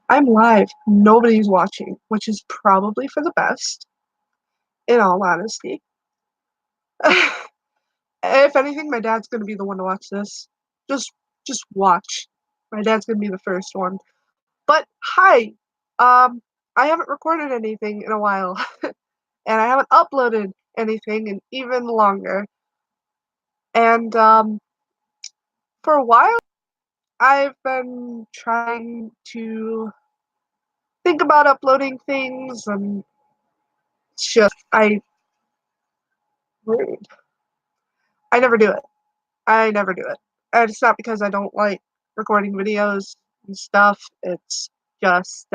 I'm live. Nobody's watching, which is probably for the best, in all honesty. If anything, my dad's gonna be the one to watch this. Just just watch. My dad's gonna be the first one. But hi. I haven't recorded anything in a while, and I haven't uploaded anything in even longer. And for a while I've been trying to think about uploading things and it's just rude. I never do it. I never do it. And it's not because I don't like recording videos and stuff. It's just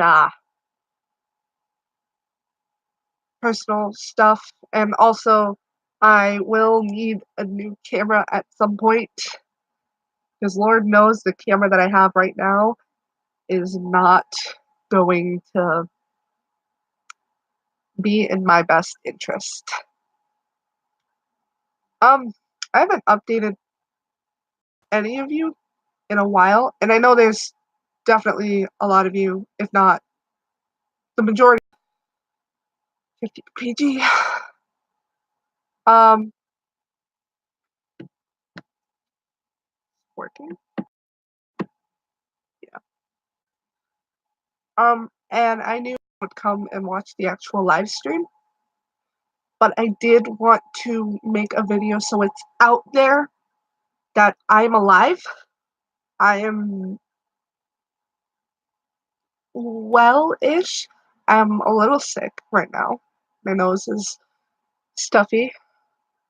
personal stuff. And also, I will need a new camera at some point because Lord knows the camera that I have right now is not going to be in my best interest. Um, I haven't updated any of you in a while, and I know there's definitely a lot of you, if not the majority, 50 PG. Um, Working. Yeah. And I knew I would come and watch the actual live stream, but I did want to make a video so it's out there that I'm alive. I am well-ish. I'm a little sick right now. My nose is stuffy.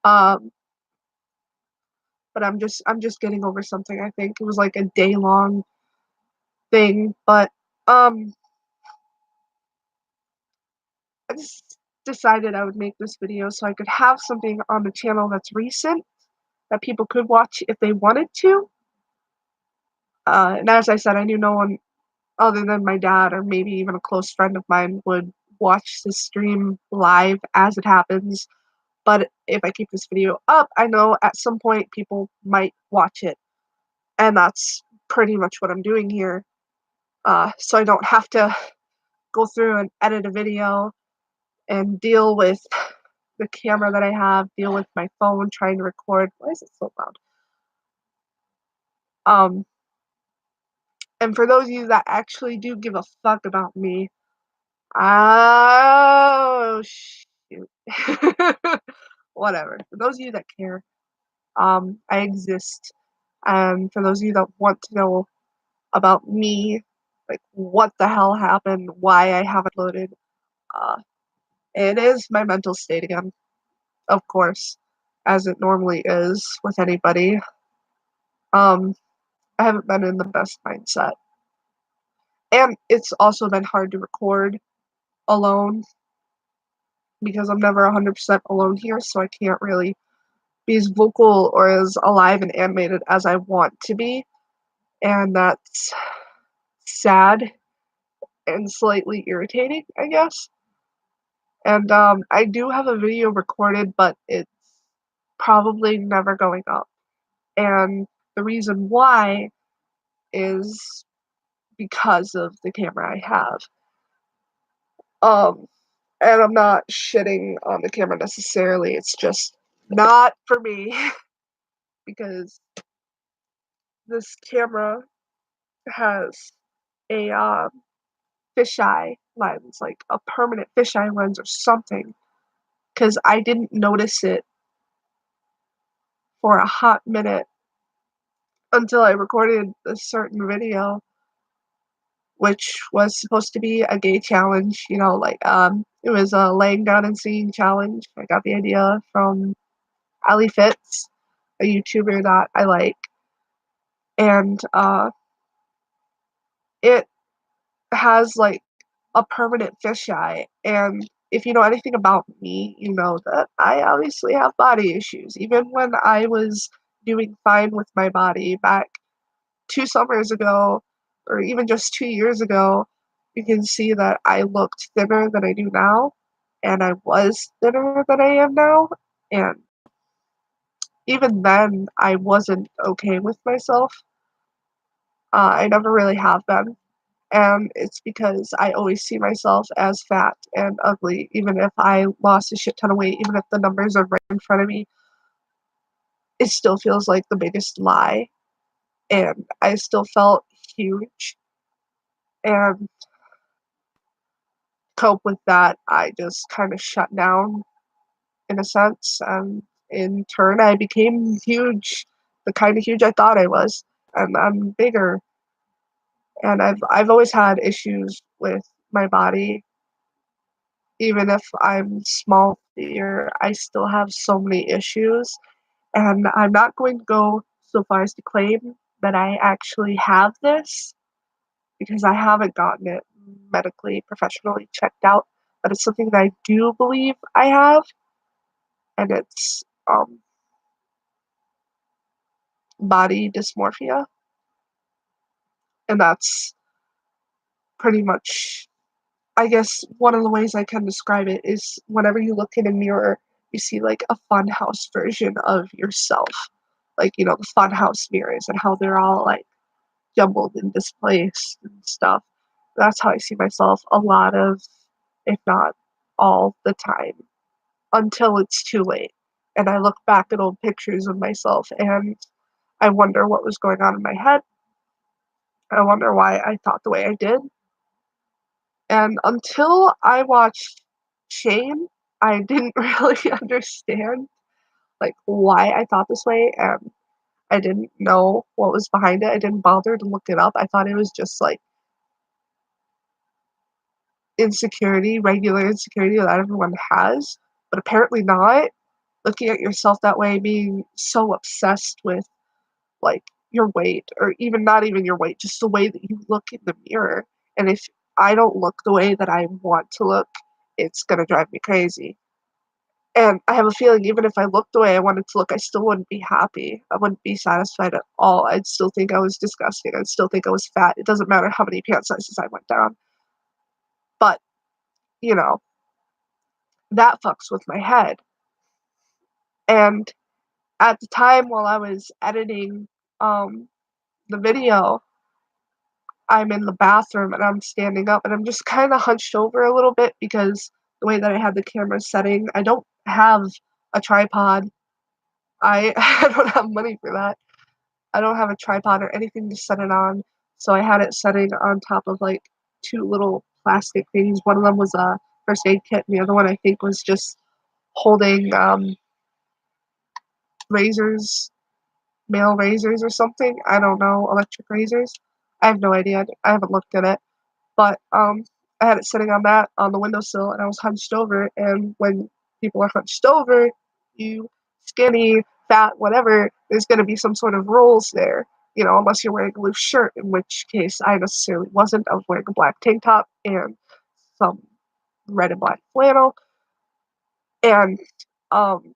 Um, but I'm just getting over something, I think. It was like a day-long thing, but um I just decided I would make this video so I could have something on the channel that's recent that people could watch if they wanted to. And as I said, I knew no one other than my dad or maybe even a close friend of mine would watch the stream live as it happens. But if I keep this video up, I know at some point people might watch it. And that's pretty much what I'm doing here. So I don't have to go through and edit a video and deal with the camera that I have, deal with my phone trying to record. Why is it so loud? Um, and for those of you that actually do give a fuck about me, oh shoot. Whatever. For those of you that care, I exist. And for those of you that want to know about me, like what the hell happened, why I haven't loaded, uh, it is my mental state again, of course, as it normally is with anybody. Um, I haven't been in the best mindset. And it's also been hard to record alone because I'm never 100% alone here, so I can't really be as vocal or as alive and animated as I want to be. And that's sad and slightly irritating, I guess. And I do have a video recorded, but it's probably never going up. And the reason why is because of the camera I have. Um, and I'm not shitting on the camera necessarily. It's just not for me because this camera has a fisheye lens, like a permanent fisheye lens or something. Because I didn't notice it for a hot minute until I recorded a certain video, which was supposed to be a gay challenge. You know, like it was a laying down and singing challenge. I got the idea from Ali Fitz, a YouTuber that I like, and it has like a permanent fisheye. And if you know anything about me, you know that I obviously have body issues. Even when I was doing fine with my body back 2 summers ago, or even just 2 years ago, you can see that I looked thinner than I do now, and I was thinner than I am now. And even then, I wasn't okay with myself. I never really have been. and it's because I always see myself as fat and ugly, even if I lost a shit ton of weight, even if the numbers are right in front of me, it still feels like the biggest lie, and I still felt huge, and cope with that, I just kinda shut down in a sense, and in turn, I became huge, the kinda huge I thought I was, and I'm bigger, and I've always had issues with my body. Even if I'm small here, I still have so many issues, and I'm not going to go so far as to claim that I actually have this because I haven't gotten it medically, professionally checked out, but it's something that I do believe I have, and it's body dysmorphia, and that's pretty much, I guess, one of the ways I can describe it is whenever you look in a mirror, you see like a funhouse version of yourself. Like, the funhouse mirrors and how they're all like jumbled and displaced and stuff. That's how I see myself a lot of, if not all the time, until it's too late. And I look back at old pictures of myself and I wonder what was going on in my head. I wonder why I thought the way I did. And until I watched Shane, I didn't really understand like why I thought this way, and I didn't know what was behind it. I didn't bother to look it up. I thought it was just like insecurity, regular insecurity that everyone has, but apparently not. Looking at yourself that way, being so obsessed with like your weight, or even not even your weight, just the way that you look in the mirror. And if I don't look the way that I want to look, it's gonna drive me crazy. And I have a feeling even if I looked the way I wanted to look, I still wouldn't be happy. I wouldn't be satisfied at all. I'd still think I was disgusting. I'd still think I was fat. It doesn't matter how many pant sizes I went down. But, you know, that fucks with my head. And at the time while I was editing um, the video, I'm in the bathroom and I'm standing up and I'm just kind of hunched over a little bit because the way that I had the camera setting, I don't have a tripod. I I don't have money for that. I don't have a tripod or anything to set it on, so I had it setting on top of like two little plastic things. One of them was a first aid kit, and the other one I think was just holding razors, male razors or something. I don't know, electric razors. I have no idea. I haven't looked at it. But, I had it sitting on that on the windowsill, and I was hunched over, and when people are hunched over, you skinny, fat, whatever, there's gonna be some sort of rules there, unless you're wearing a loose shirt, in which case I necessarily wasn't. I was wearing a black tank top and some red and black flannel, and, um,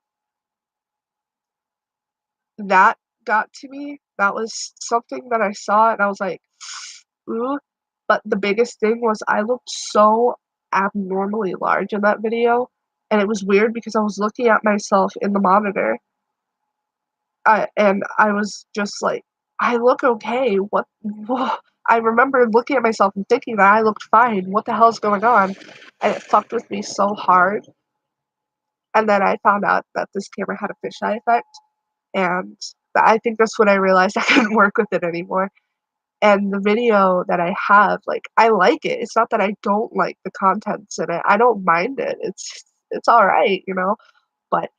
that got to me. That was something that I saw, and I was like, "Ooh," but the biggest thing was I looked so abnormally large in that video, and it was weird because I was looking at myself in the monitor, and I was just like, "I look okay, what wha" I remember looking at myself and thinking that I looked fine, what the hell is going on? And it fucked with me so hard, and then I found out that this camera had a fisheye effect, and I think that's when I realized I couldn't work with it anymore. And the video that I have, like, I like it. It's not that I don't like the contents in it. I don't mind it. It's alright, But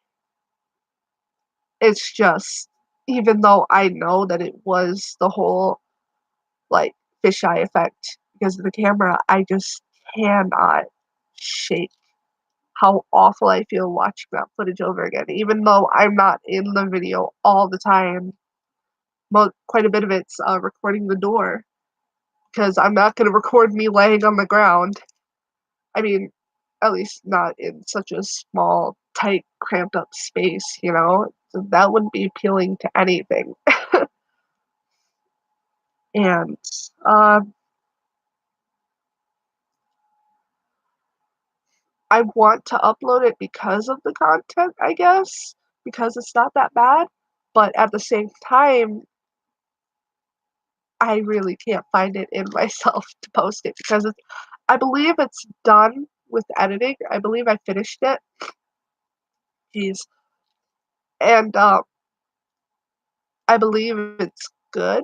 it's just even though I know that it was the whole, like, fisheye effect because of the camera, I just cannot shake how awful I feel watching that footage over again. Even though I'm not in the video all the time, quite a bit of it's, recording the door. 'Cause I'm not gonna record me laying on the ground. I mean, at least not in such a small, tight, cramped up space? So that wouldn't be appealing to anything. And, uh, I want to upload it because of the content, I guess, because it's not that bad, but at the same time, I really can't find it in myself to post it because I believe it's done with editing. I believe I finished it. Jeez. And, I believe it's good,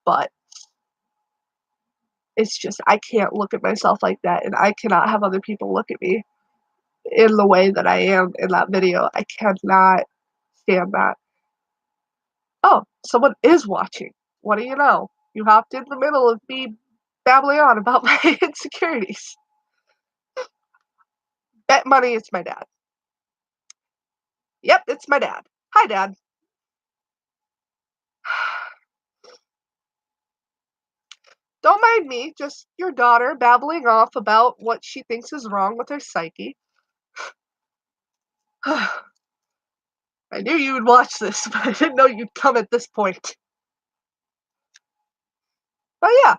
but it's just I can't look at myself like that, and I cannot have other people look at me in the way that I am in that video. I cannot stand that. Oh, someone is watching. What do you know? You hopped in the middle of me babbling on about my insecurities. Bet money it's my dad. Yep, it's my dad. Hi, Dad. Don't mind me, just your daughter babbling off about what she thinks is wrong with her psyche. I knew you would watch this, but I didn't know you'd come at this point. But yeah,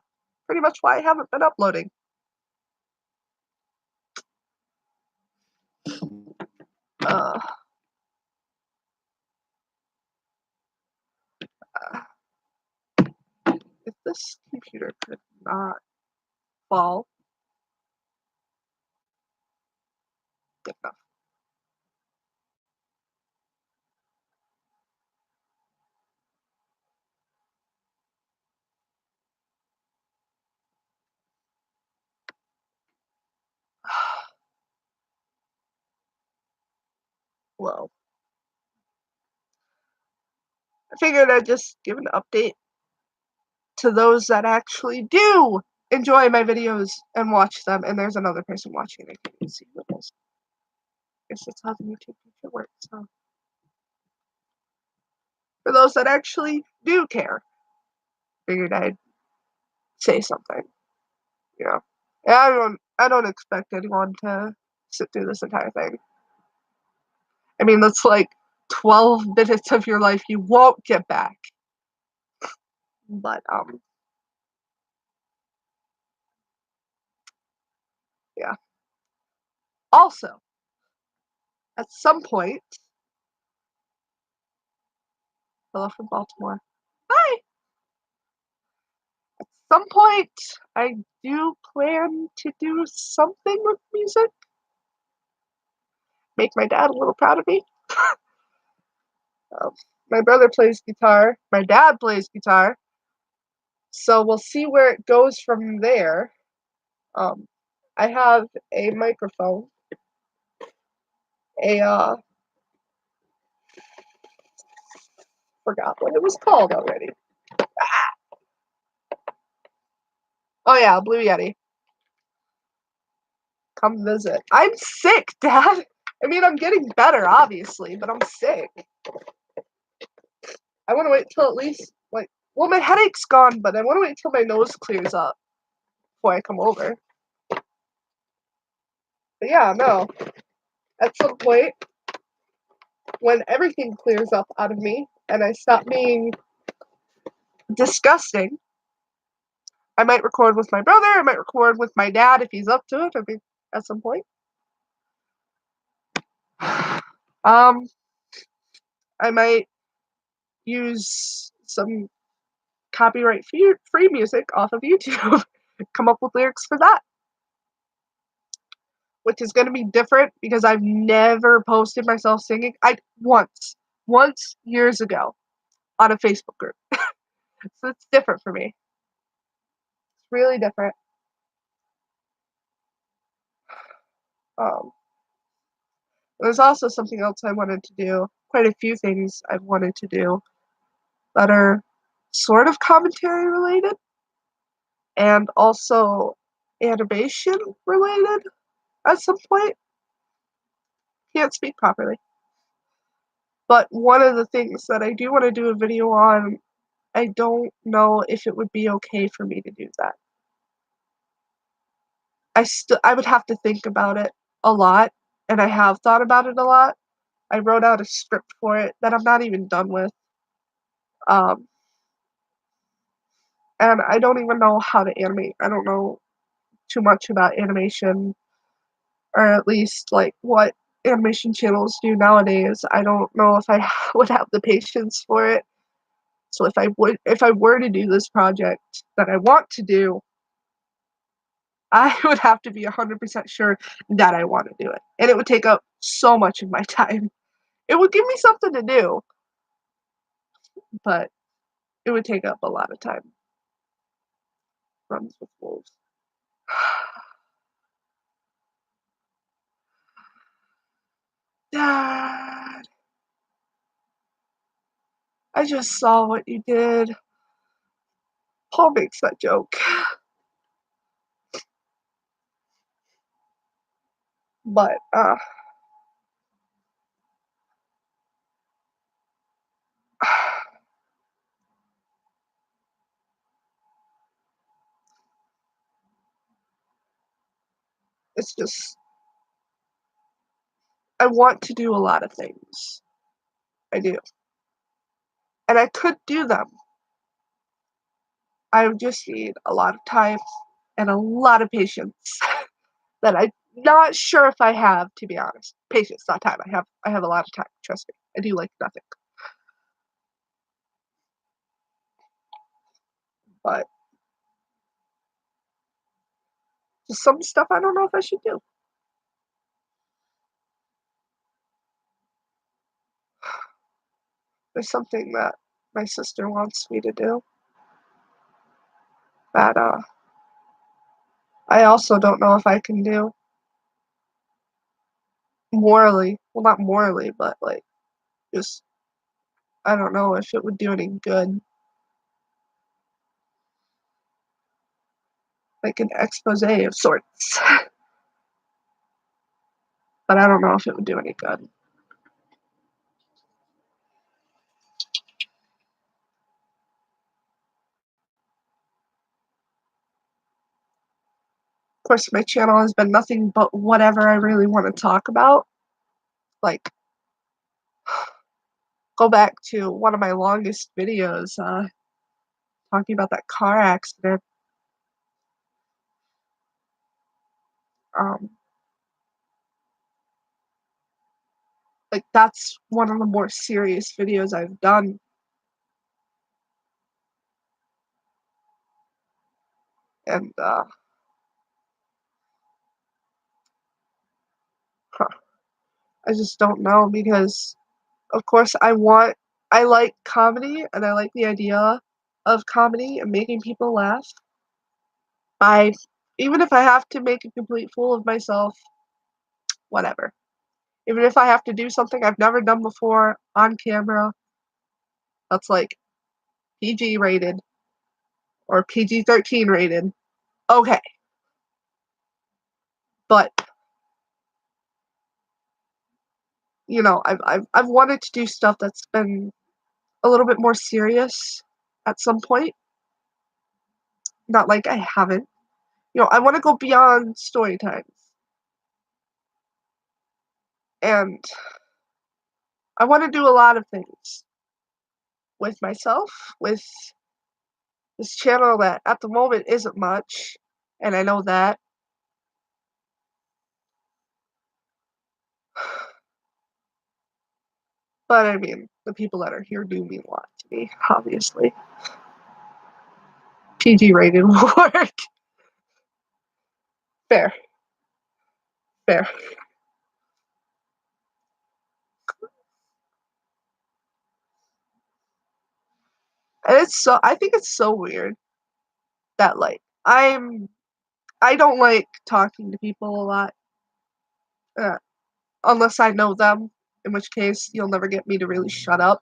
pretty much why I haven't been uploading. Uh, if this computer could not fall, good enough. Well, I figured I'd just give an update to those that actually do enjoy my videos and watch them. And there's another person watching. I can't even see who it is. I guess that's how the YouTube feature works. So for those that actually do care, figured I'd say something. You know, and I don't expect anyone to sit through this entire thing. I mean, that's like 12 minutes of your life you won't get back. But yeah. Also, at some point, hello from Baltimore. Hi. At some point, I do plan to do something with music. Make my dad a little proud of me. Um, my brother plays guitar. My dad plays guitar. So we'll see where it goes from there. Um, I have a microphone, a forgot what it was called already. Oh yeah, Blue Yeti. Come visit. I'm sick, Dad. I mean, I'm getting better, obviously, but I'm sick. I want to wait till at least like, well, my headache's gone, but I want to wait till my nose clears up before I come over. But yeah, no. At some point, when everything clears up out of me and I stop being disgusting, I might record with my brother. I might record with my dad if he's up to it. I mean, at some point. I might use some copyright free music off of YouTube. Come up with lyrics for that, which is going to be different because I've never posted myself singing. I once years ago on a Facebook group. So it's different for me. It's really different. Um, there's also something else I wanted to do. Quite a few things I've wanted to do that are sort of commentary related and also animation related at some point. Can't speak properly. But one of the things that I do want to do a video on, I don't know if it would be okay for me to do that. I would have to think about it a lot, and I have thought about it a lot. I wrote out a script for it that I'm not even done with. Um, and I don't even know how to animate. I don't know too much about animation, or at least like what animation channels do nowadays. I don't know if I would have the patience for it. So if I were to do this project that I want to do, I would have to be 100% sure that I wanna do it, and it would take up so much of my time. It would give me something to do, but it would take up a lot of time. Runs with wolves. Dad, I just saw what you did. Paul makes that joke, but, it's just I want to do a lot of things. I do, and I could do them. I would just need a lot of time and a lot of patience that I'm not sure if I have, to be honest. Patience, not time. I have a lot of time, trust me. I do like nothing. But just some stuff I don't know if I should do. There's something that my sister wants me to do that, I also don't know if I can do morally. Well, not morally, but, like, just I don't know if it would do any good. Like an exposé of sorts, but I don't know if it would do any good. Of course, my channel has been nothing but whatever I really wanna talk about. Like, go back to one of my longest videos, talking about that car accident. Um, like, that's one of the more serious videos I've done, and, huh, I just don't know because, of course, I like comedy, and I like the idea of comedy and making people laugh. I even if I have to make a complete fool of myself, whatever. Even if I have to do something I've never done before on camera that's, like, PG rated or PG-13 rated, okay, but, I've wanted to do stuff that's been a little bit more serious at some point, not like I haven't. I wanna go beyond story times, and I wanna do a lot of things with myself, with this channel that at the moment isn't much, and I know that. But I mean, the people that are here do mean a lot to me, obviously. PG rated will work. Fair, fair. And I think it's so weird that, like, I don't like talking to people a lot, uh, unless I know them, in which case you'll never get me to really shut up.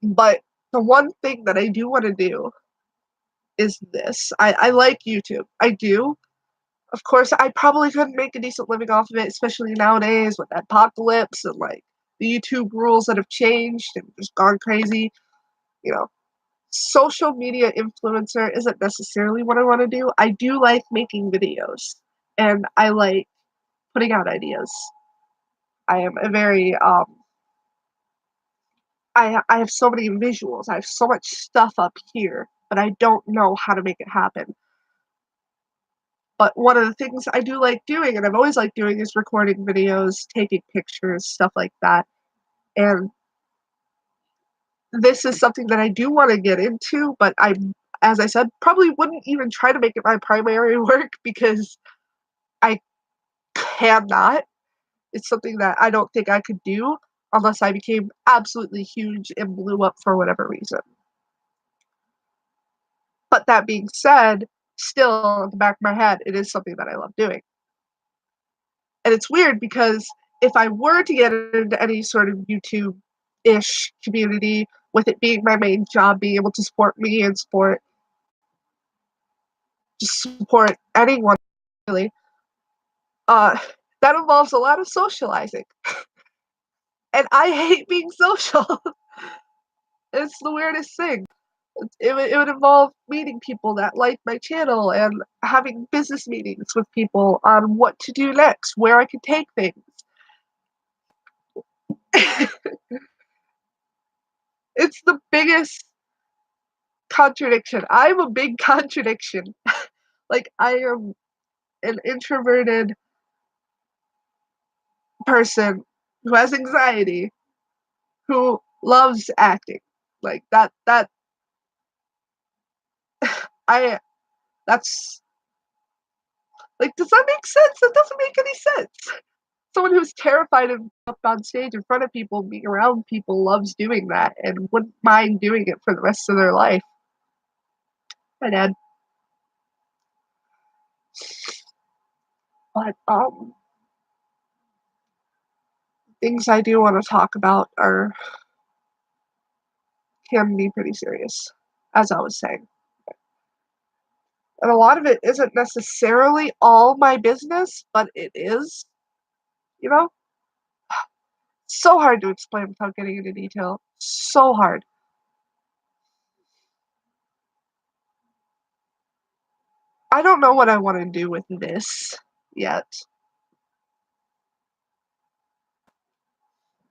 But the one thing that I do wanna do is this. I like YouTube. I do. Of course, I probably couldn't make a decent living off of it, especially nowadays with Apocalypse and, like, the YouTube rules that have changed and just gone crazy, you know? Social media influencer isn't necessarily what I wanna do. I do like making videos, and I like putting out ideas. I am a very, I have so many visuals, I have so much stuff up here, but I don't know how to make it happen. But one of the things I do like doing, and I've always liked doing, is recording videos, taking pictures, stuff like that, and this is something that I do wanna get into, but I, as I said, probably wouldn't even try to make it my primary work because I cannot. It's something that I don't think I could do unless I became absolutely huge and blew up for whatever reason. But that being said, still in the back of my head, it is something that I love doing. And it's weird because if I were to get into any sort of YouTube-ish community, with it being my main job, being able to support me and support just support anyone really, uh, that involves a lot of socializing. And I hate being social. It's the weirdest thing. It would involve meeting people that like my channel and having business meetings with people on what to do next, where I can take things. It's the biggest contradiction. I'm a big contradiction. Like, I am an introverted person who has anxiety, who loves acting. Like, I that's like, does that make sense? That doesn't make any sense. Someone who's terrified of up on stage in front of people, being around people, loves doing that and wouldn't mind doing it for the rest of their life. My dad. But things I do want to talk about are can be pretty serious, as I was saying. And a lot of it isn't necessarily all my business, but it is, you know? So hard to explain without getting into detail. So hard. I don't know what I want to do with this yet,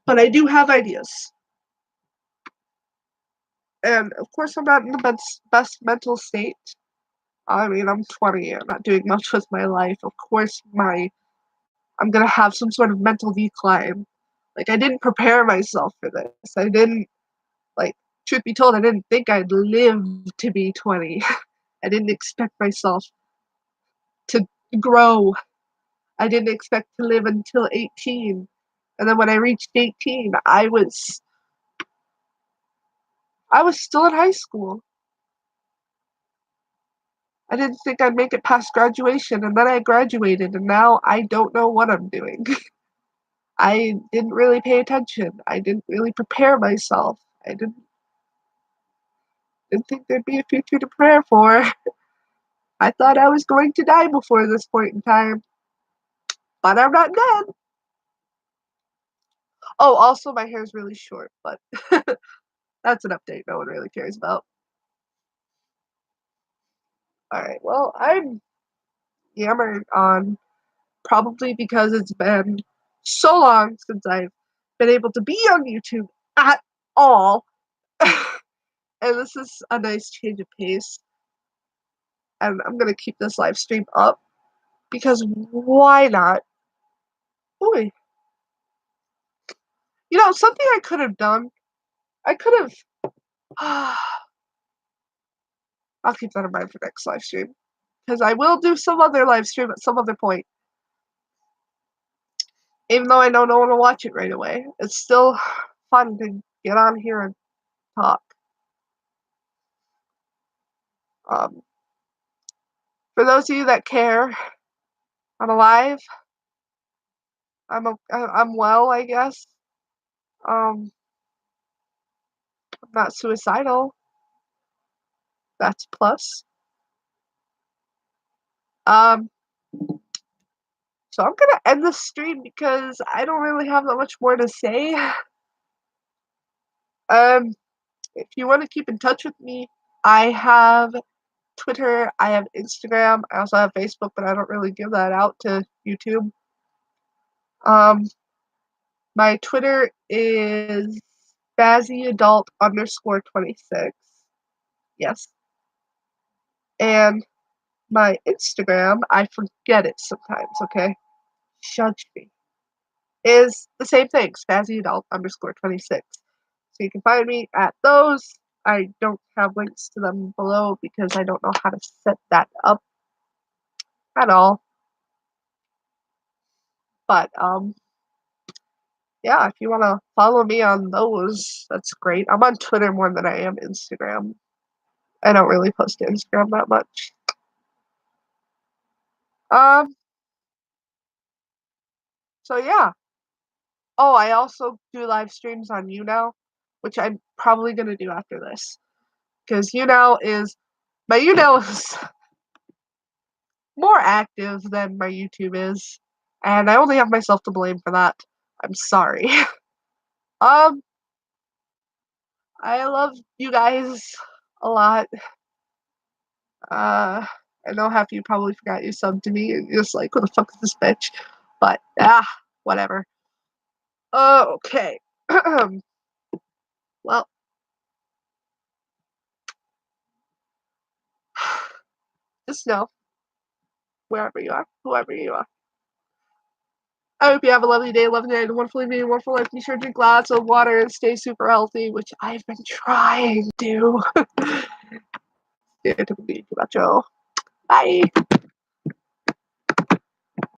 but I do have ideas. And of course, I'm not in the best mental state. I mean, I'm 20. I'm not doing much with my life. Of course, I'm gonna have some sort of mental decline. Like, I didn't prepare myself for this. I didn't like. Truth be told, I didn't think I'd live to be 20. I didn't expect myself to grow. I didn't expect to live until 18. And then when I reached 18, I was still in high school. I didn't think I'd make it past graduation, and then I graduated, and now I don't know what I'm doing. I didn't really pay attention. I didn't really prepare myself. I didn't think there'd be a future to prepare for. I thought I was going to die before this point in time, but I'm not dead. Oh, also my hair's really short, but that's an update no one really cares about. Alright, well, I'm yammering on probably because it's been so long since I've been able to be on YouTube at all. And this is a nice change of pace. And I'm gonna keep this live stream up because why not? Boy, something I could have done. I could have. I'll keep that in mind for next live stream because I will do some other live stream at some other point. Even though I know no one will watch it right away, it's still fun to get on here and talk. Um, for those of you that care, I'm alive. I'm well, I guess. I'm not suicidal. That's a plus. Um, so I'm gonna end the stream because I don't really have that much more to say. If you want to keep in touch with me, I have Twitter, I have Instagram, I also have Facebook, but I don't really give that out to YouTube. Um, my Twitter is spazzyadult_26. Yes. And my Instagram, I forget it sometimes, okay? Judge me. Is the same thing, spazzyadult_26. So you can find me at those. I don't have links to them below because I don't know how to set that up at all. But yeah, if you want to follow me on those, that's great. I'm on Twitter more than I am Instagram. I don't really post to Instagram that much. Um, so yeah. Oh, I also do live streams on YouNow, which I'm probably gonna do after this. Because my YouNow is more active than my YouTube is. And I only have myself to blame for that. I'm sorry. um, I love you guys a lot. I know half of you probably forgot you subbed to me and you're just like, who the fuck is this bitch? But whatever. Okay. Well, just know, wherever you are, whoever you are. I hope you have a lovely day, lovely night, a wonderful evening, a wonderful life. Be sure to drink lots of water and stay super healthy, which I've been trying to. Bye.